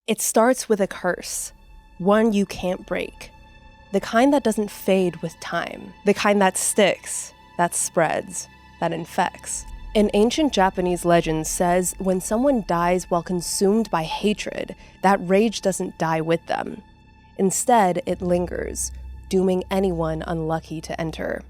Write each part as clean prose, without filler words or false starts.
It starts with a curse, one you can't break. The kind that doesn't fade with time. The kind that sticks, that spreads, that infects. An ancient Japanese legend says when someone dies while consumed by hatred, that rage doesn't die with them. Instead, it lingers, dooming anyone unlucky to enter.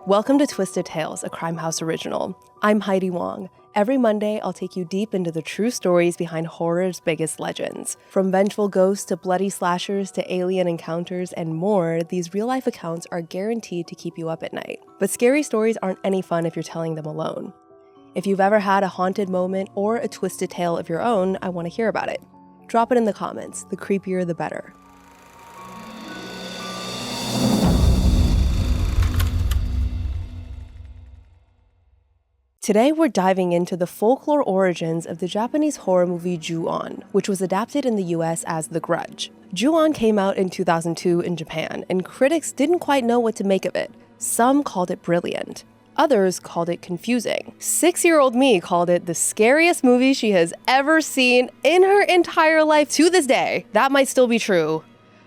Welcome to Twisted Tales, a Crime House original. I'm Heidi Wong. Every Monday, I'll take you deep into the true stories behind horror's biggest legends. From vengeful ghosts to bloody slashers to alien encounters and more, these real-life accounts are guaranteed to keep you up at night. But scary stories aren't any fun if you're telling them alone. If you've ever had a haunted moment or a twisted tale of your own, I want to hear about it. Drop it in the comments. The creepier, the better. Today, we're diving into the folklore origins of the Japanese horror movie Ju-on, which was adapted in the US as The Grudge. Ju-on came out in 2002 in Japan, and critics didn't quite know what to make of it. Some called it brilliant. Others called it confusing. 6-year-old me called it the scariest movie she has ever seen in her entire life to this day. That might still be true,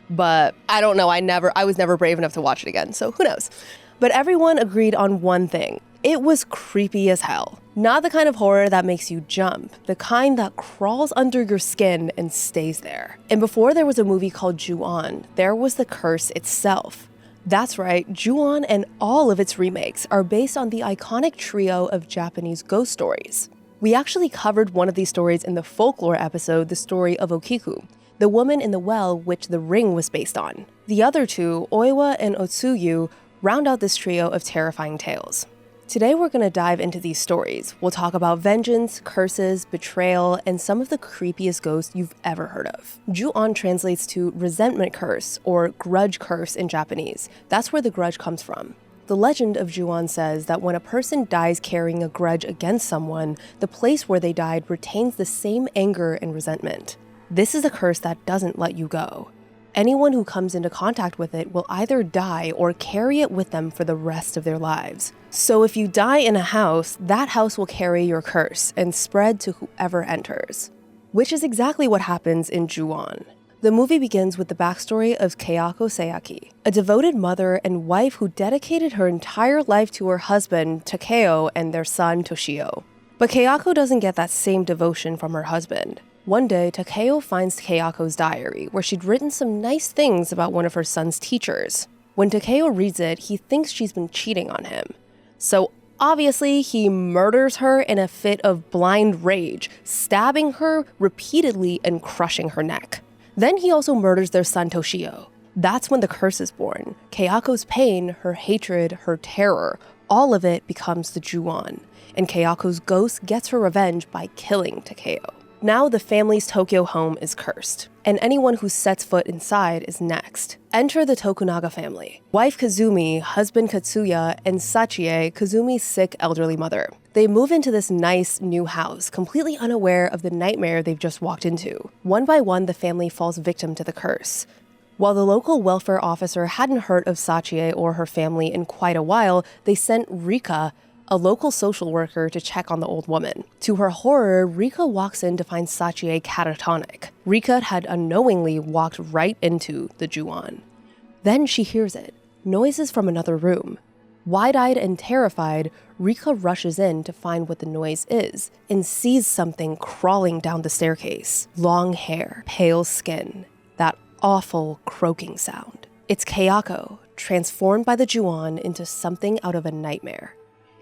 but I don't know. I was never brave enough to watch it again, so who knows? But everyone agreed on one thing. It was creepy as hell. Not the kind of horror that makes you jump, the kind that crawls under your skin and stays there. And before there was a movie called Ju-on, there was the curse itself. That's right, Ju-on and all of its remakes are based on the iconic trio of Japanese ghost stories. We actually covered one of these stories in the Folklore episode, the story of Okiku, the woman in the well which The Ring was based on. The other two, Oiwa and Otsuyu, round out this trio of terrifying tales. Today we're going to dive into these stories. We'll talk about vengeance, curses, betrayal, and some of the creepiest ghosts you've ever heard of. Ju-on translates to resentment curse, or grudge curse in Japanese. That's where the grudge comes from. The legend of Ju-on says that when a person dies carrying a grudge against someone, the place where they died retains the same anger and resentment. This is a curse that doesn't let you go. Anyone who comes into contact with it will either die or carry it with them for the rest of their lives. So if you die in a house, that house will carry your curse and spread to whoever enters. Which is exactly what happens in Ju-on. The movie begins with the backstory of Kayako Seaki, a devoted mother and wife who dedicated her entire life to her husband, Takeo, and their son, Toshio. But Kayako doesn't get that same devotion from her husband. One day, Takeo finds Kayako's diary, where she'd written some nice things about one of her son's teachers. When Takeo reads it, he thinks she's been cheating on him. So obviously, he murders her in a fit of blind rage, stabbing her repeatedly and crushing her neck. Then he also murders their son Toshio. That's when the curse is born. Kayako's pain, her hatred, her terror, all of it becomes the Ju-on, and Kayako's ghost gets her revenge by killing Takeo. Now the family's Tokyo home is cursed, and anyone who sets foot inside is next. Enter the Tokunaga family. Wife Kazumi, husband Katsuya, and Sachie, Kazumi's sick elderly mother. They move into this nice new house, completely unaware of the nightmare they've just walked into. One by one, the family falls victim to the curse. While the local welfare officer hadn't heard of Sachie or her family in quite a while, they sent Rika, a local social worker, to check on the old woman. To her horror, Rika walks in to find Sachie catatonic. Rika had unknowingly walked right into the Ju-on. Then she hears it, noises from another room. Wide-eyed and terrified, Rika rushes in to find what the noise is and sees something crawling down the staircase. Long hair, pale skin, that awful croaking sound. It's Kayako, transformed by the Ju-on into something out of a nightmare.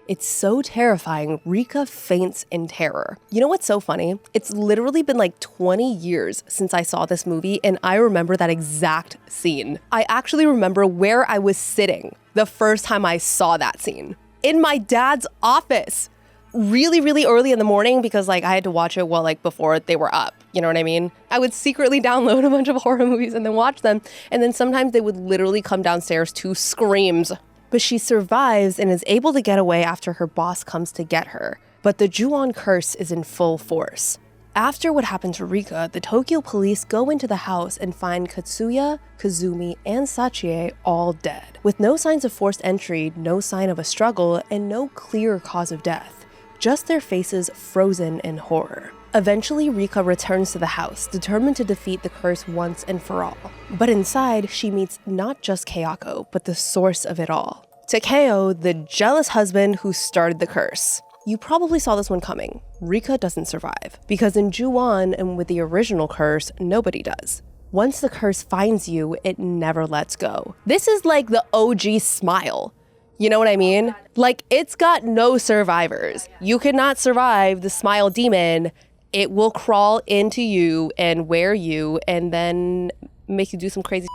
It's so terrifying, Rika faints in terror. You know what's so funny? It's literally been like 20 years since I saw this movie, and I remember that exact scene. I actually remember where I was sitting the first time I saw that scene. In my dad's office. Really, really early in the morning, because I had to watch it before they were up. You know what I mean? I would secretly download a bunch of horror movies and then watch them. And then sometimes they would literally come downstairs to screams. But she survives and is able to get away after her boss comes to get her. But the Ju-on curse is in full force. After what happened to Rika, the Tokyo police go into the house and find Katsuya, Kazumi, and Sachie all dead. With no signs of forced entry, no sign of a struggle, and no clear cause of death. just their faces frozen in horror. Eventually, Rika returns to the house, determined to defeat the curse once and for all. But inside, she meets not just Kayako, but the source of it all. Takeo, the jealous husband who started the curse. You probably saw this one coming. Rika doesn't survive, because in Ju-on and with the original curse, nobody does. Once the curse finds you, it never lets go. This is like the OG smile. You know what I mean? Like, it's got no survivors. You cannot survive the smile demon. It will crawl into you and wear you and then make you do some crazy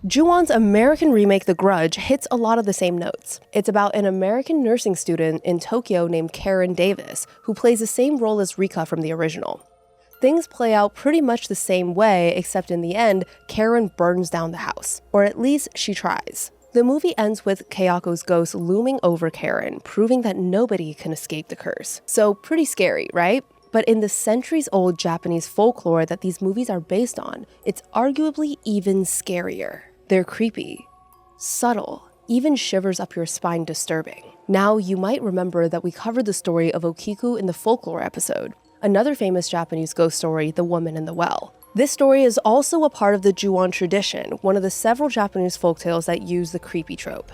Ju-on's American remake, The Grudge, hits a lot of the same notes. It's about an American nursing student in Tokyo named Karen Davis, who plays the same role as Rika from the original. Things play out pretty much the same way, except in the end, Karen burns down the house. Or at least she tries. The movie ends with Kayako's ghost looming over Karen, proving that nobody can escape the curse. So pretty scary, right? But in the centuries-old Japanese folklore that these movies are based on, it's arguably even scarier. They're creepy, subtle, even shivers up your spine disturbing. Now, you might remember that we covered the story of Okiku in the Folklore episode, another famous Japanese ghost story, The Woman in the Well. This story is also a part of the Ju-on tradition, one of the several Japanese folktales that use the creepy trope.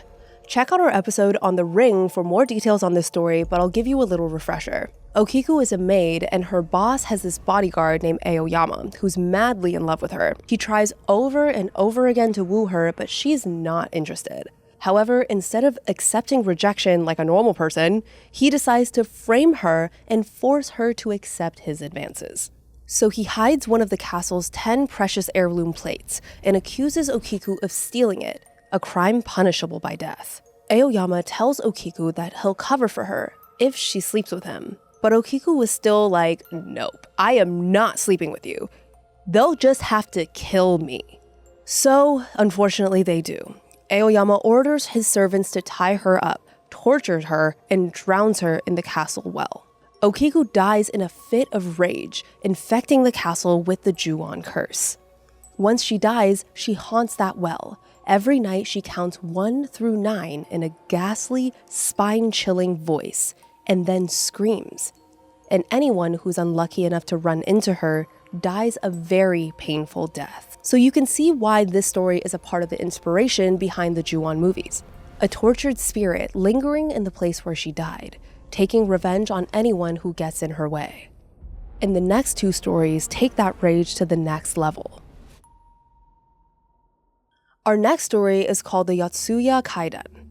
Check out our episode on The Ring for more details on this story, but I'll give you a little refresher. Okiku is a maid, and her boss has this bodyguard named Aoyama, who's madly in love with her. He tries over and over again to woo her, but she's not interested. However, instead of accepting rejection like a normal person, he decides to frame her and force her to accept his advances. So he hides one of the castle's 10 precious heirloom plates and accuses Okiku of stealing it, a crime punishable by death. Aoyama tells Okiku that he'll cover for her if she sleeps with him. But Okiku was still like, nope, I am not sleeping with you. They'll just have to kill me. So, unfortunately, they do. Aoyama orders his servants to tie her up, tortures her, and drowns her in the castle well. Okiku dies in a fit of rage, infecting the castle with the Ju-on curse. Once she dies, she haunts that well. Every night she counts 1 through 9 in a ghastly, spine-chilling voice, and then screams. And anyone who's unlucky enough to run into her dies a very painful death. So you can see why this story is a part of the inspiration behind the Ju-on movies. A tortured spirit lingering in the place where she died, taking revenge on anyone who gets in her way. And the next 2 stories take that rage to the next level. Our next story is called the Yotsuya Kaidan.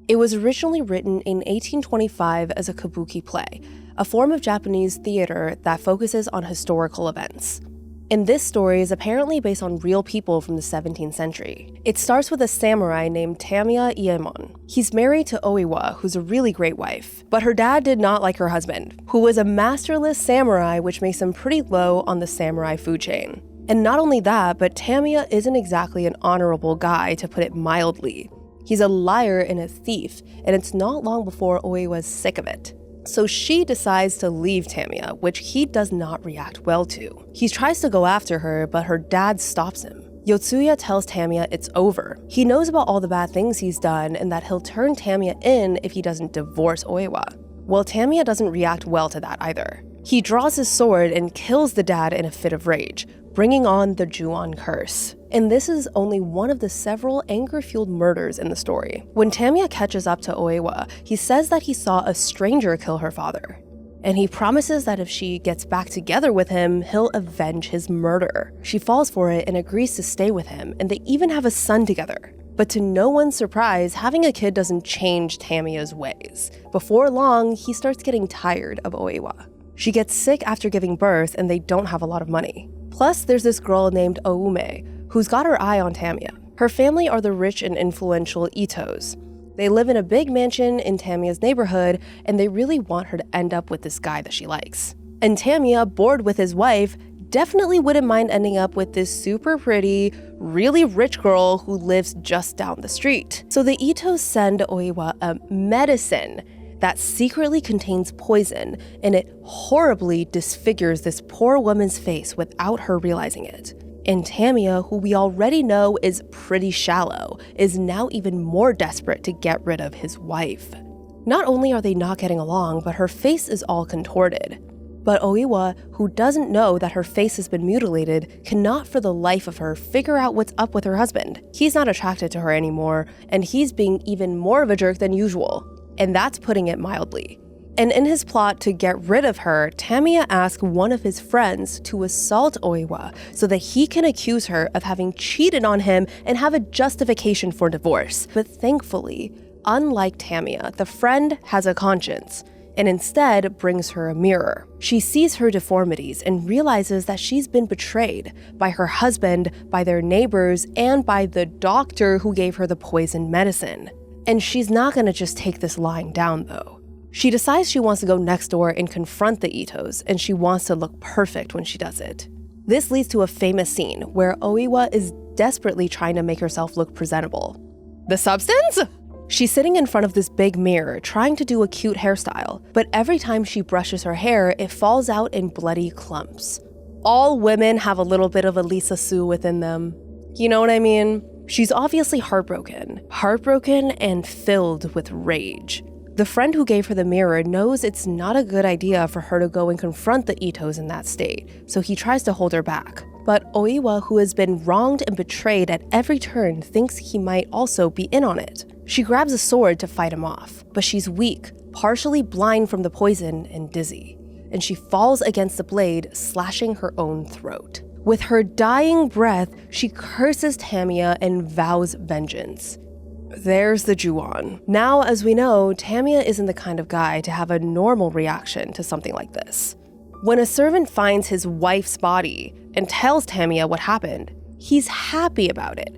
It was originally written in 1825 as a kabuki play, a form of Japanese theater that focuses on historical events. And this story is apparently based on real people from the 17th century. It starts with a samurai named Tamiya Iemon. He's married to Oiwa, who's a really great wife. But her dad did not like her husband, who was a masterless samurai, which makes him pretty low on the samurai food chain. And not only that, but Tamiya isn't exactly an honorable guy, to put it mildly. He's a liar and a thief, and it's not long before Oiwa's sick of it. So she decides to leave Tamiya, which he does not react well to. He tries to go after her, but her dad stops him. Yotsuya tells Tamiya it's over. He knows about all the bad things he's done and that he'll turn Tamiya in if he doesn't divorce Oiwa. Well, Tamiya doesn't react well to that either. He draws his sword and kills the dad in a fit of rage, bringing on the Ju-on curse. And this is only one of the several anger-fueled murders in the story. When Tamiya catches up to Oiwa, he says that he saw a stranger kill her father. And he promises that if she gets back together with him, he'll avenge his murder. She falls for it and agrees to stay with him, and they even have a son together. But to no one's surprise, having a kid doesn't change Tamiya's ways. Before long, he starts getting tired of Oiwa. She gets sick after giving birth, and they don't have a lot of money. Plus, there's this girl named Oume, who's got her eye on Tamiya. Her family are the rich and influential Itos. They live in a big mansion in Tamiya's neighborhood, and they really want her to end up with this guy that she likes. And Tamiya, bored with his wife, definitely wouldn't mind ending up with this super pretty, really rich girl who lives just down the street. So the Itos send Oiwa a medicine that secretly contains poison, and it horribly disfigures this poor woman's face without her realizing it. And Tamiya, who we already know is pretty shallow, is now even more desperate to get rid of his wife. Not only are they not getting along, but her face is all contorted. But Oiwa, who doesn't know that her face has been mutilated, cannot for the life of her figure out what's up with her husband. He's not attracted to her anymore, and he's being even more of a jerk than usual. And that's putting it mildly. And in his plot to get rid of her, Tamiya asks one of his friends to assault Oiwa so that he can accuse her of having cheated on him and have a justification for divorce. But thankfully, unlike Tamiya, the friend has a conscience and instead brings her a mirror. She sees her deformities and realizes that she's been betrayed by her husband, by their neighbors, and by the doctor who gave her the poison medicine. And she's not gonna just take this lying down though. She decides she wants to go next door and confront the Itos, and she wants to look perfect when she does it. This leads to a famous scene where Oiwa is desperately trying to make herself look presentable. The substance? She's sitting in front of this big mirror trying to do a cute hairstyle, but every time she brushes her hair, it falls out in bloody clumps. All women have a little bit of a Lisa Sue within them. You know what I mean? She's obviously heartbroken and filled with rage. The friend who gave her the mirror knows it's not a good idea for her to go and confront the Itos in that state, so he tries to hold her back. But Oiwa, who has been wronged and betrayed at every turn, thinks he might also be in on it. She grabs a sword to fight him off, but she's weak, partially blind from the poison, and dizzy. And she falls against the blade, slashing her own throat. With her dying breath, she curses Tamiya and vows vengeance. There's the Ju-on. Now, as we know, Tamiya isn't the kind of guy to have a normal reaction to something like this. When a servant finds his wife's body and tells Tamiya what happened, he's happy about it.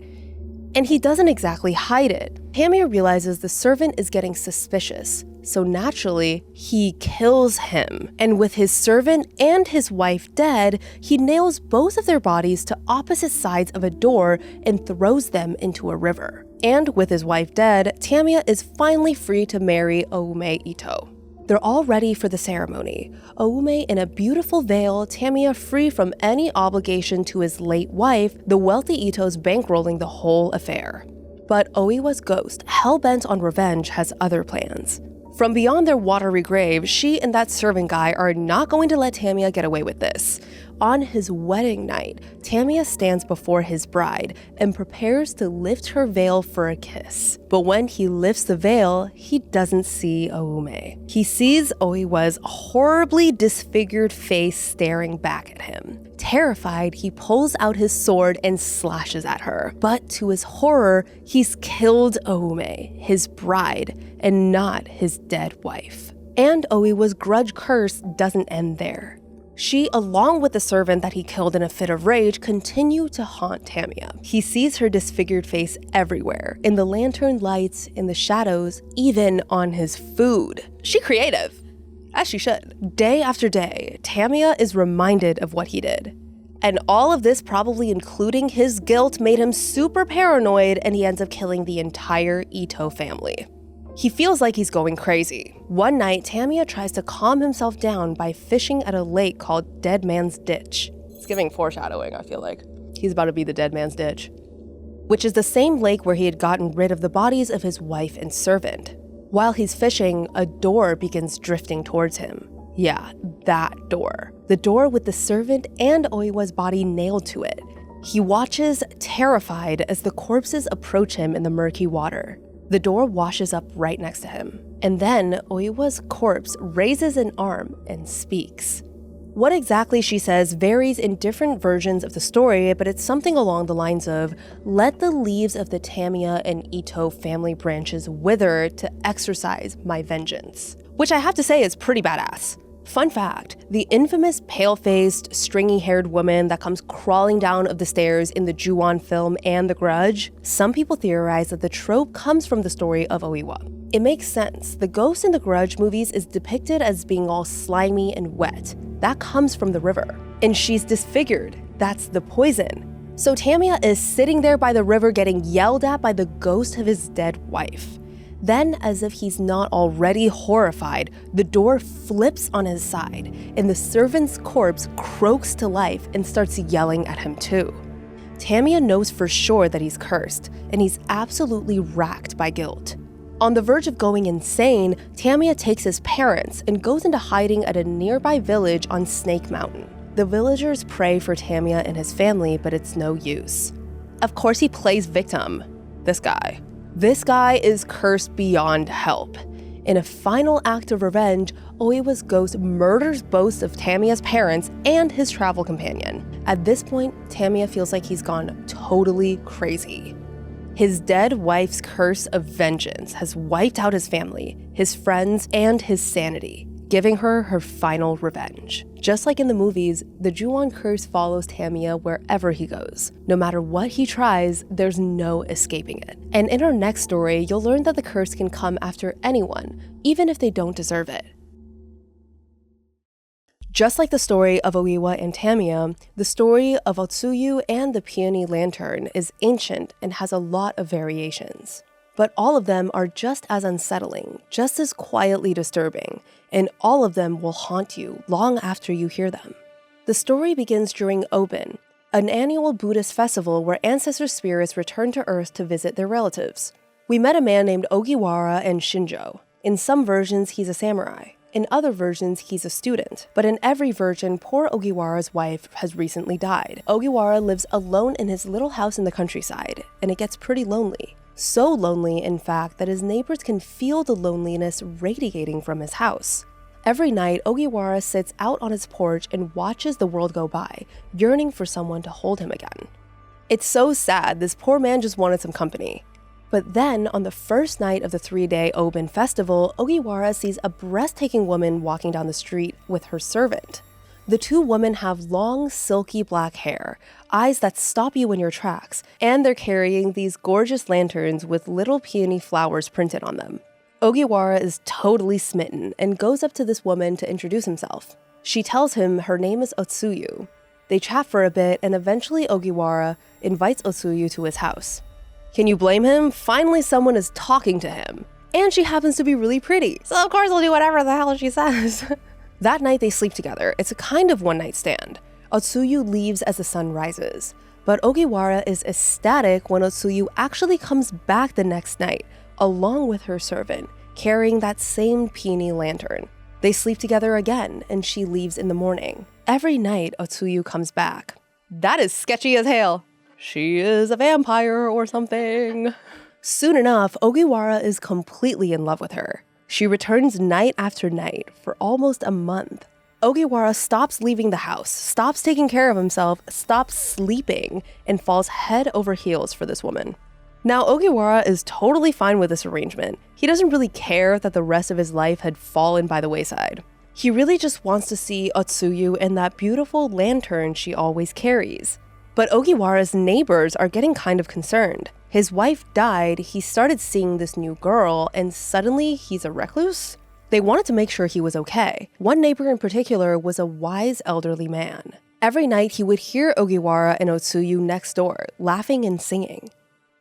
And he doesn't exactly hide it. Tamiya realizes the servant is getting suspicious, so naturally, he kills him. And with his servant and his wife dead, he nails both of their bodies to opposite sides of a door and throws them into a river. And with his wife dead, Tamiya is finally free to marry Oume Ito. They're all ready for the ceremony. Oume in a beautiful veil, Tamiya free from any obligation to his late wife, the wealthy Itos bankrolling the whole affair. But Oiwa's ghost, hell-bent on revenge, has other plans. From beyond their watery grave, she and that servant guy are not going to let Tamiya get away with this. On his wedding night, Tamiya stands before his bride and prepares to lift her veil for a kiss. But when he lifts the veil, he doesn't see Oume. He sees Oiwa's horribly disfigured face staring back at him. Terrified, he pulls out his sword and slashes at her. But to his horror, he's killed Oume, his bride, and not his dead wife. And Oiwa's grudge curse doesn't end there. She, along with the servant that he killed in a fit of rage, continue to haunt Tamiya. He sees her disfigured face everywhere, in the lantern lights, in the shadows, even on his food. She creative, as she should. Day after day, Tamiya is reminded of what he did. And all of this, probably including his guilt, made him super paranoid, and he ends up killing the entire Ito family. He feels like he's going crazy. One night, Tamiya tries to calm himself down by fishing at a lake called Dead Man's Ditch. It's giving foreshadowing, I feel like. He's about to be the Dead Man's Ditch. Which is the same lake where he had gotten rid of the bodies of his wife and servant. While he's fishing, a door begins drifting towards him. Yeah, that door. The door with the servant and Oiwa's body nailed to it. He watches, terrified, as the corpses approach him in the murky water. The door washes up right next to him. And then Oiwa's corpse raises an arm and speaks. What exactly she says varies in different versions of the story, but it's something along the lines of, "Let the leaves of the Tamiya and Ito family branches wither to exercise my vengeance." Which I have to say is pretty badass. Fun fact, the infamous pale-faced, stringy-haired woman that comes crawling down of the stairs in the Ju-on film and The Grudge, some people theorize that the trope comes from the story of Oiwa. It makes sense. The ghost in the Grudge movies is depicted as being all slimy and wet. That comes from the river. And she's disfigured. That's the poison. So Tamiya is sitting there by the river getting yelled at by the ghost of his dead wife. Then, as if he's not already horrified, the door flips on his side, and the servant's corpse croaks to life and starts yelling at him too. Tamiya knows for sure that he's cursed, and he's absolutely racked by guilt. On the verge of going insane, Tamiya takes his parents and goes into hiding at a nearby village on Snake Mountain. The villagers pray for Tamiya and his family, but it's no use. Of course, he plays victim. This guy. This guy is cursed beyond help. In a final act of revenge, Oiwa's ghost murders both of Tamiya's parents and his travel companion. At this point, Tamiya feels like he's gone totally crazy. His dead wife's curse of vengeance has wiped out his family, his friends, and his sanity, giving her her final revenge. Just like in the movies, the Ju-on curse follows Tamiya wherever he goes. No matter what he tries, there's no escaping it. And in our next story, you'll learn that the curse can come after anyone, even if they don't deserve it. Just like the story of Oiwa and Tamiya, the story of Otsuyu and the Peony Lantern is ancient and has a lot of variations. But all of them are just as unsettling, just as quietly disturbing, and all of them will haunt you long after you hear them. The story begins during Obin, an annual Buddhist festival where ancestor spirits return to Earth to visit their relatives. We met a man named Ogiwara and Shinjo. In some versions, he's a samurai. In other versions, he's a student. But in every version, poor Ogiwara's wife has recently died. Ogiwara lives alone in his little house in the countryside, and it gets pretty lonely. So lonely, in fact, that his neighbors can feel the loneliness radiating from his house. Every night, Ogiwara sits out on his porch and watches the world go by, yearning for someone to hold him again. It's so sad, this poor man just wanted some company. But then, on the first night of the 3-day Obin festival, Ogiwara sees a breathtaking woman walking down the street with her servant. The two women have long, silky black hair, eyes that stop you in your tracks, and they're carrying these gorgeous lanterns with little peony flowers printed on them. Ogiwara is totally smitten and goes up to this woman to introduce himself. She tells him her name is Otsuyu. They chat for a bit, and eventually Ogiwara invites Otsuyu to his house. Can you blame him? Finally someone is talking to him. And she happens to be really pretty, so of course he'll do whatever the hell she says. That night they sleep together. It's a kind of one-night stand. Otsuyu leaves as the sun rises, but Ogiwara is ecstatic when Otsuyu actually comes back the next night, along with her servant, carrying that same peony lantern. They sleep together again, and she leaves in the morning. Every night, Otsuyu comes back. That is sketchy as hell. She is a vampire or something. Soon enough, Ogiwara is completely in love with her. She returns night after night for almost a month. Ogiwara stops leaving the house, stops taking care of himself, stops sleeping, and falls head over heels for this woman. Now, Ogiwara is totally fine with this arrangement. He doesn't really care that the rest of his life had fallen by the wayside. He really just wants to see Otsuyu and that beautiful lantern she always carries. But Ogiwara's neighbors are getting kind of concerned. His wife died, he started seeing this new girl, and suddenly he's a recluse? They wanted to make sure he was okay. One neighbor in particular was a wise elderly man. Every night he would hear Ogiwara and Otsuyu next door, laughing and singing.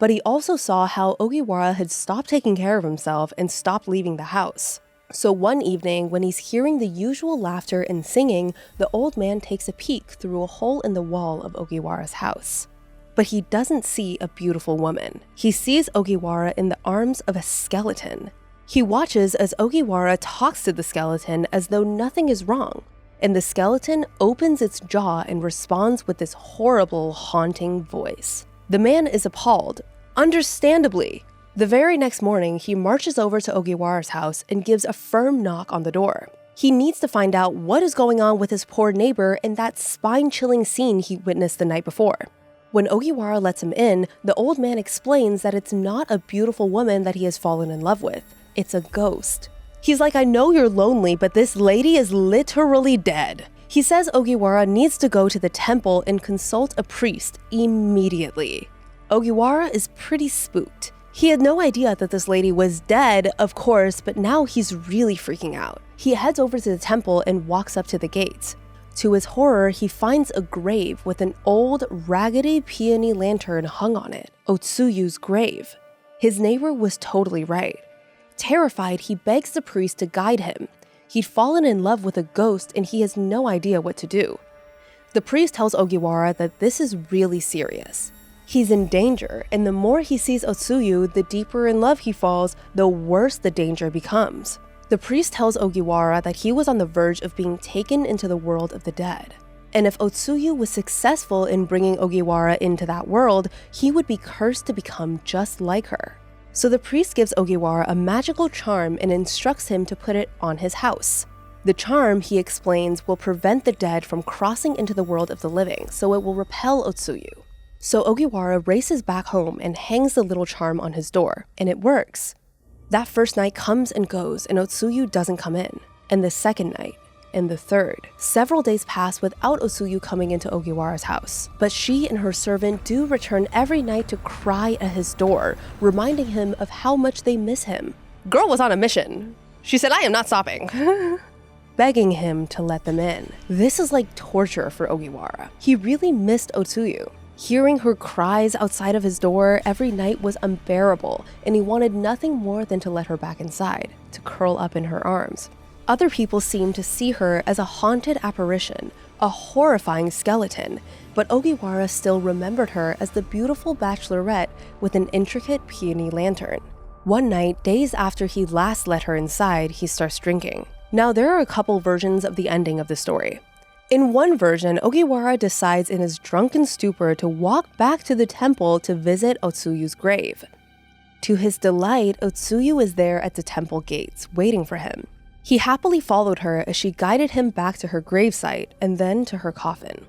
But he also saw how Ogiwara had stopped taking care of himself and stopped leaving the house. So one evening, when he's hearing the usual laughter and singing, the old man takes a peek through a hole in the wall of Ogiwara's house. But he doesn't see a beautiful woman. He sees Ogiwara in the arms of a skeleton. He watches as Ogiwara talks to the skeleton as though nothing is wrong, and the skeleton opens its jaw and responds with this horrible, haunting voice. The man is appalled, understandably. The very next morning, he marches over to Ogiwara's house and gives a firm knock on the door. He needs to find out what is going on with his poor neighbor in that spine-chilling scene he witnessed the night before. When Ogiwara lets him in, the old man explains that it's not a beautiful woman that he has fallen in love with. It's a ghost. He's like, I know you're lonely, but this lady is literally dead. He says Ogiwara needs to go to the temple and consult a priest immediately. Ogiwara is pretty spooked. He had no idea that this lady was dead, of course, but now he's really freaking out. He heads over to the temple and walks up to the gates. To his horror, he finds a grave with an old, raggedy peony lantern hung on it, Otsuyu's grave. His neighbor was totally right. Terrified, he begs the priest to guide him. He'd fallen in love with a ghost and he has no idea what to do. The priest tells Ogiwara that this is really serious. He's in danger, and the more he sees Otsuyu, the deeper in love he falls, the worse the danger becomes. The priest tells Ogiwara that he was on the verge of being taken into the world of the dead. And if Otsuyu was successful in bringing Ogiwara into that world, he would be cursed to become just like her. So the priest gives Ogiwara a magical charm and instructs him to put it on his house. The charm, he explains, will prevent the dead from crossing into the world of the living, so it will repel Otsuyu. So Ogiwara races back home and hangs the little charm on his door, and it works. That first night comes and goes, and Otsuyu doesn't come in. And the second night, and the third. Several days pass without Otsuyu coming into Ogiwara's house, but she and her servant do return every night to cry at his door, reminding him of how much they miss him. Girl was on a mission. She said, "I am not stopping." Begging him to let them in. This is like torture for Ogiwara. He really missed Otsuyu. Hearing her cries outside of his door every night was unbearable, and he wanted nothing more than to let her back inside, to curl up in her arms. Other people seemed to see her as a haunted apparition, a horrifying skeleton, but Ogiwara still remembered her as the beautiful bachelorette with an intricate peony lantern. One night, days after he last let her inside, he starts drinking. Now, there are a couple versions of the ending of the story. In one version, Ogiwara decides in his drunken stupor to walk back to the temple to visit Otsuyu's grave. To his delight, Otsuyu is there at the temple gates, waiting for him. He happily followed her as she guided him back to her gravesite and then to her coffin.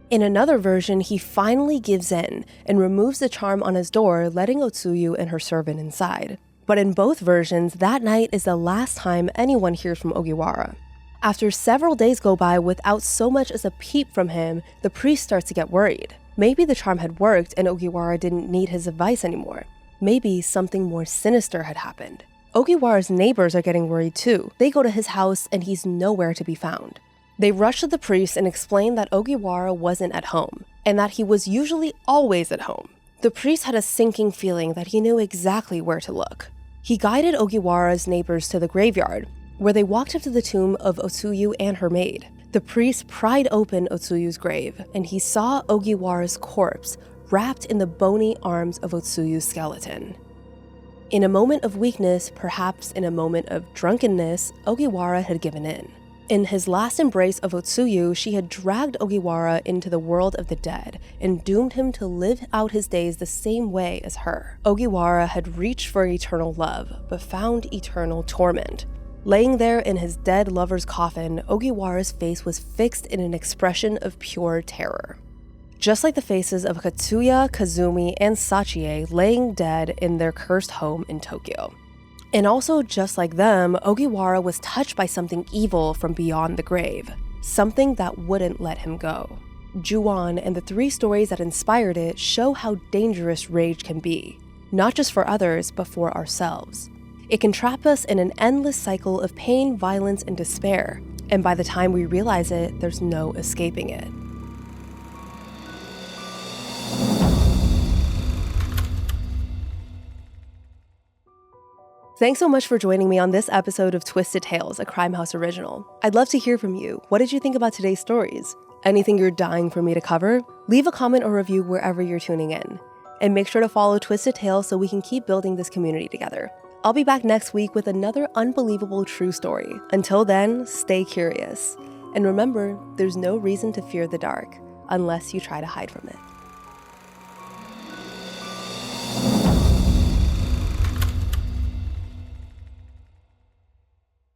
In another version, he finally gives in and removes the charm on his door, letting Otsuyu and her servant inside. But in both versions, that night is the last time anyone hears from Ogiwara. After several days go by without so much as a peep from him, the priest starts to get worried. Maybe the charm had worked and Ogiwara didn't need his advice anymore. Maybe something more sinister had happened. Ogiwara's neighbors are getting worried too. They go to his house and he's nowhere to be found. They rush to the priest and explain that Ogiwara wasn't at home, and that he was usually always at home. The priest had a sinking feeling that he knew exactly where to look. He guided Ogiwara's neighbors to the graveyard, where they walked up to the tomb of Otsuyu and her maid. The priest pried open Otsuyu's grave, and he saw Ogiwara's corpse wrapped in the bony arms of Otsuyu's skeleton. In a moment of weakness, perhaps in a moment of drunkenness, Ogiwara had given in. In his last embrace of Otsuyu, she had dragged Ogiwara into the world of the dead and doomed him to live out his days the same way as her. Ogiwara had reached for eternal love, but found eternal torment. Laying there in his dead lover's coffin, Ogiwara's face was fixed in an expression of pure terror. Just like the faces of Katsuya, Kazumi, and Sachie laying dead in their cursed home in Tokyo. And also just like them, Ogiwara was touched by something evil from beyond the grave, something that wouldn't let him go. Ju-on and the 3 stories that inspired it show how dangerous rage can be, not just for others, but for ourselves. It can trap us in an endless cycle of pain, violence, and despair, and by the time we realize it, there's no escaping it. Thanks so much for joining me on this episode of Twisted Tales, a Crime House original. I'd love to hear from you. What did you think about today's stories? Anything you're dying for me to cover? Leave a comment or review wherever you're tuning in. And make sure to follow Twisted Tales so we can keep building this community together. I'll be back next week with another unbelievable true story. Until then, stay curious. And remember, there's no reason to fear the dark unless you try to hide from it.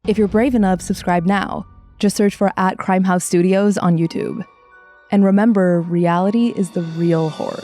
If you're brave enough, subscribe now. Just search for @CrimeHouse Studios on YouTube. And remember, reality is the real horror.